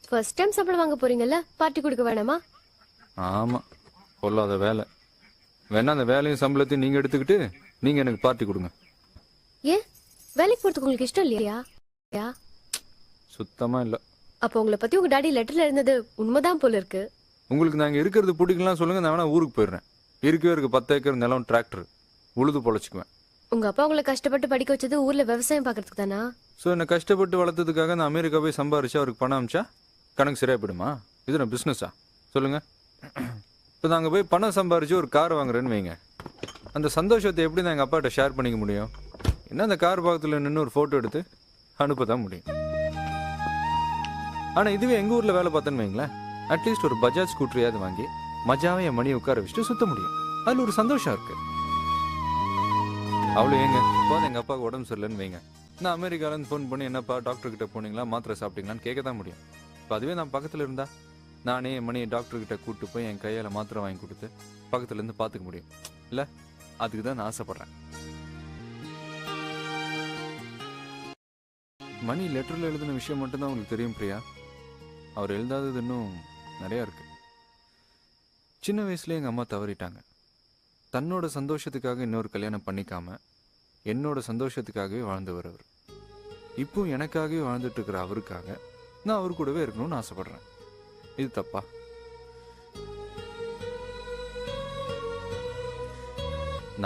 First time சம்பளம் வாங்க போறீங்கல்ல, party கொடுக்க வேணாமா? ஆமா, பொல்லாத வேலை. வேணா அந்த வேலையும் சம்பளத்தையும் நீங்க எடுத்துக்கிட்டு நீங்க எனக்கு பார்ட்டி கொடுங்க. ஏன் வேலைக்கு போறதுக்கு உங்களுக்கு இஷ்டம் இல்லையா? சுத்தமா இல்ல. அப்போ உங்களை பத்தி உங்க டாடி லெட்டர்ல இருந்தது உண்மைதான் போல இருக்கு. உங்களுக்கு நாங்க இருக்கிறது பிடிக்கலாம் சொல்லுங்க, நான் வேணா ஊருக்கு போயிடுறேன். இருக்கவே இருக்கு 10 ஏக்கர் நிலம், டிராக்டர், உழுது பொழைச்சிக்குவேன். உங்க அப்பா உங்களை கஷ்டப்பட்டு படிக்க வச்சது ஊர்ல விவசாயம் பாக்குறதுக்கு தானா? ஸோ என்னை கஷ்டப்பட்டு வளர்த்ததுக்காக நான் அமெரிக்கா போய் சம்பாரிச்சு அவருக்கு பணம் அமிச்சா கணக்கு சரியா போயிடுமா? இது நான் பிஸ்னஸா சொல்லுங்க? இப்போ நாங்கள் போய் பணம் சம்பாரிச்சு ஒரு கார் வாங்குறேன்னு வைங்க, அந்த சந்தோஷத்தை எப்படி நான் எங்கள் அப்பாட்ட ஷேர் பண்ணிக்க முடியும்? என்ன அந்த கார் பக்கத்தில் நின்று ஒரு ஃபோட்டோ எடுத்து அனுப்ப தான் முடியும். ஆனால் இதுவே எங்கள் ஊரில் வேலை பார்த்தேன்னு வைங்களேன், அட்லீஸ்ட் ஒரு பஜாஜ் ஸ்கூட்டரையாவது வாங்கி மஜாவே என் மணியை உட்கார வச்சுட்டு சுத்த முடியும். அதில் ஒரு சந்தோஷம் இருக்கு. அவ்வளோ ஏங்க, போது எங்கள் அப்பாவுக்கு உடம்பு சரியில்லைன்னு வைங்க, நான் அமெரிக்காலேருந்து ஃபோன் பண்ணி என்னப்பா டாக்டர்கிட்ட போனீங்களா, மாத்திரை சாப்பிட்டீங்களான்னு கேட்க தான் முடியும். இப்போ அதுவே நான் பக்கத்தில் இருந்தா நானே என் மணியை டாக்டர்கிட்ட கூப்பிட்டு போய் என் கையால் மாத்திரை வாங்கி கொடுத்து பக்கத்துலேருந்து பார்த்துக்க முடியும் இல்லை? அதுக்கு தான் நான் ஆசைப்பட்றேன். மணி லெட்டரில் எழுதின விஷயம் மட்டும்தான் உங்களுக்கு தெரியும் பிரியா. அவர் எழுதாதது இன்னும் நிறையா இருக்கு. சின்ன வயசுலேயே எங்கள் அம்மா தவறிட்டாங்க. தன்னோட சந்தோஷத்துக்காக இன்னொரு கல்யாணம் பண்ணிக்காம என்னோட சந்தோஷத்துக்காகவே வாழ்ந்தவர் அவர். இப்போ எனக்காகவே வாழ்ந்துட்டு இருக்கிற அவருக்காக நான் அவர் கூடவே இருக்கணும்னு ஆசைப்படுறேன். இது தப்பா?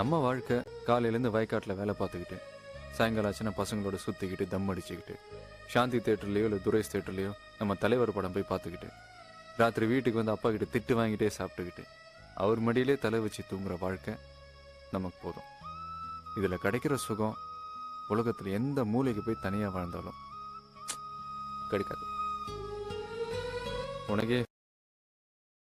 நம்ம வாழ்க்கை காலையிலேருந்து வயக்காட்டில் வேலை பார்த்துக்கிட்டு சாயங்காலம் ஆச்சுன்னா பசங்களோட சுற்றிக்கிட்டு தம் அடிச்சுக்கிட்டு சாந்தி தேட்டர்லையோ இல்லை துரைஸ் தேட்டர்லையோ நம்ம தலைவர் படம் போய் பார்த்துக்கிட்டு ராத்திரி வீட்டுக்கு வந்து அப்பா கிட்ட திட்டு வாங்கிட்டே சாப்பிட்டுக்கிட்டு அவர் மடியிலே தலை வச்சு தூங்குற வாழ்க்கை நமக்கு போதும். இதில் கிடைக்கிற சுகம் உலகத்தில் எந்த மூலைக்கு போய் தனியாக வாழ்ந்தாலும் கிடைக்காது. உனக்கே